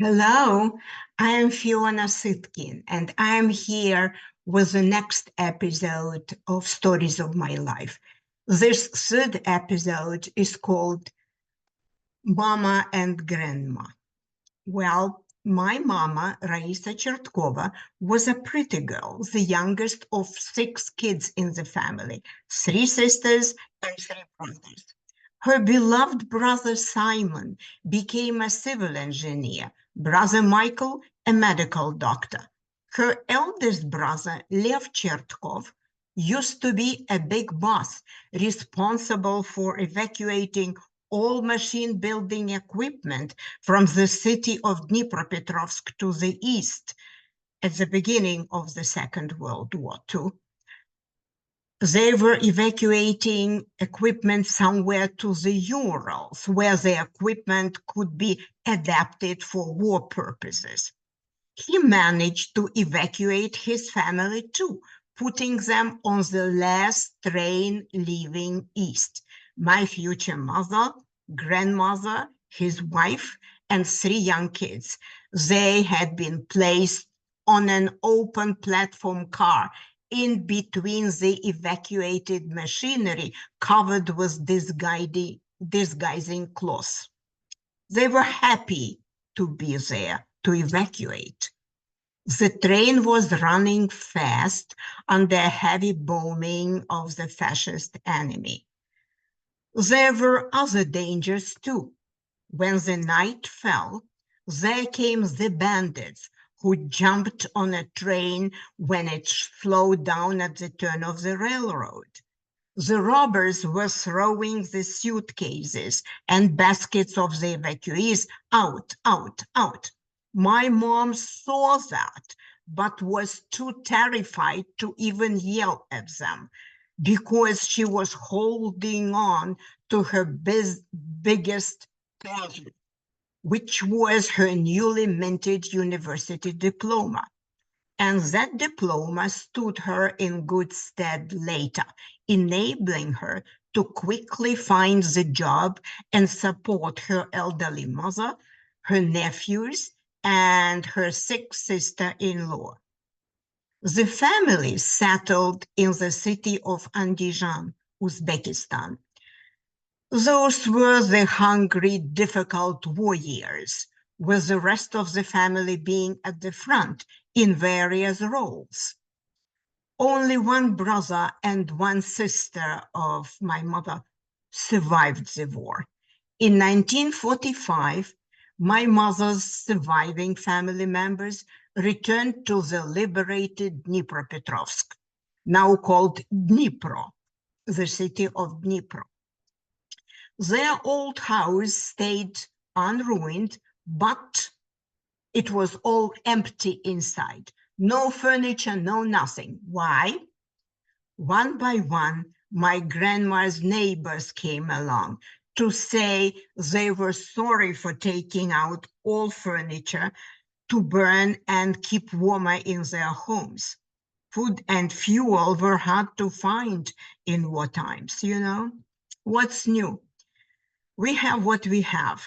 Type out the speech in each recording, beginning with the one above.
Hello, I am Fiona Citkin, and I am here with the next episode of Stories of My Life. This third episode is called Mama and Grandma. Well, my mama, Raisa Chertkova, was a pretty girl, the youngest of six kids in the family, three sisters and three brothers. Her beloved brother Simon became a civil engineer, brother Michael, a medical doctor. Her eldest brother, Lev Chertkov, used to be a big boss responsible for evacuating all machine building equipment from the city of Dnipropetrovsk to the east at the beginning of the Second World War II. They were evacuating equipment somewhere to the Urals, where the equipment could be adapted for war purposes. He managed to evacuate his family too, putting them on the last train leaving east. My future mother, grandmother, his wife, and three young kids. They had been placed on an open platform car in between the evacuated machinery covered with disguising cloths. They were happy to be there to evacuate. The train was running fast under heavy bombing of the fascist enemy. There were other dangers too. When the night fell, there came the bandits who jumped on a train when it slowed down at the turn of the railroad. The robbers were throwing the suitcases and baskets of the evacuees out, out, out. My mom saw that, but was too terrified to even yell at them because she was holding on to her biggest pleasure, which was her newly minted university diploma. And that diploma stood her in good stead later, enabling her to quickly find the job and support her elderly mother, her nephews, and her sick sister-in-law. The family settled in the city of Andijan, Uzbekistan. Those were the hungry, difficult war years, with the rest of the family being at the front in various roles. Only one brother and one sister of my mother survived the war. In 1945, my mother's surviving family members returned to the liberated Dnipropetrovsk, now called Dnipro, the city of Dnipro. Their old house stayed unruined, but it was all empty inside. No furniture, no nothing. Why? One by one, my grandma's neighbors came along to say they were sorry for taking out all furniture to burn and keep warmer in their homes. Food and fuel were hard to find in war times, you know? What's new? We have what we have.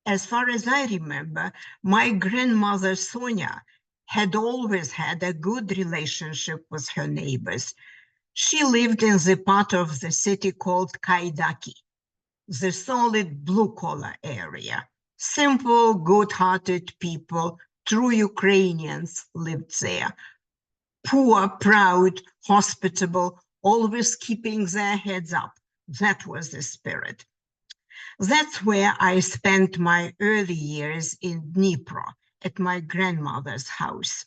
As far as I remember, my grandmother Sonia had always had a good relationship with her neighbors. She lived in the part of the city called Kaidaki, the solid blue-collar area. Simple, good-hearted people, true Ukrainians lived there. Poor, proud, hospitable, always keeping their heads up. That was the spirit. That's where I spent my early years in Dnipro, at my grandmother's house.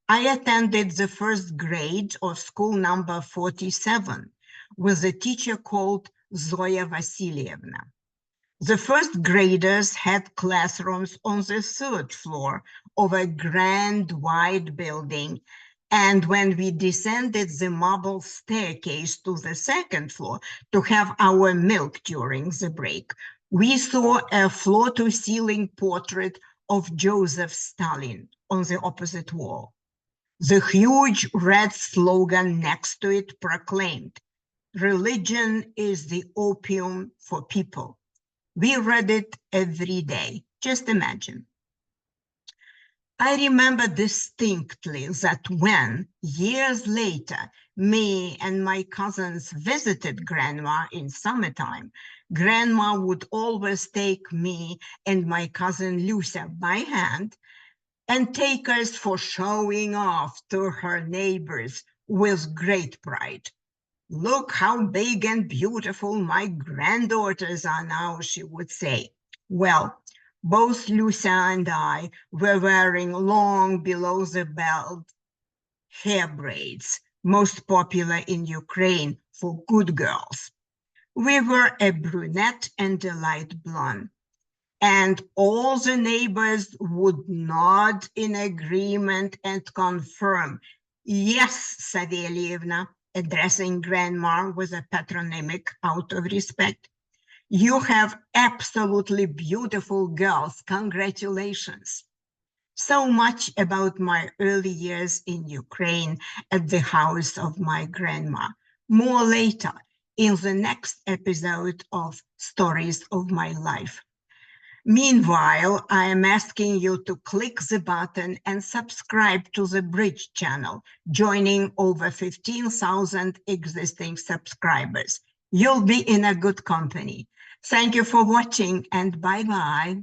I attended the first grade of school number 47 with a teacher called Zoya Vasilievna. The first graders had classrooms on the third floor of a grand, wide building. And when we descended the marble staircase to the second floor to have our milk during the break, we saw a floor-to-ceiling portrait of Joseph Stalin on the opposite wall. The huge red slogan next to it proclaimed, "Religion is the opium for people." We read it every day. Just imagine. I remember distinctly that when, years later, me and my cousins visited Grandma in summertime, Grandma would always take me and my cousin Lucia by hand and take us for showing off to her neighbors with great pride. Look how big and beautiful my granddaughters are now, she would say. Well, both Lucia and I were wearing long below the belt hair braids, most popular in Ukraine for good girls. We were a brunette and a light blonde, and all the neighbors would nod in agreement and confirm, yes, Savelyevna, addressing Grandma with a patronymic out of respect. You have absolutely beautiful girls. Congratulations. So much about my early years in Ukraine at the house of my grandma. More later in the next episode of Stories of My Life. Meanwhile, I am asking you to click the button and subscribe to the Bridge channel, joining over 15,000 existing subscribers. You'll be in a good company. Thank you for watching and bye-bye.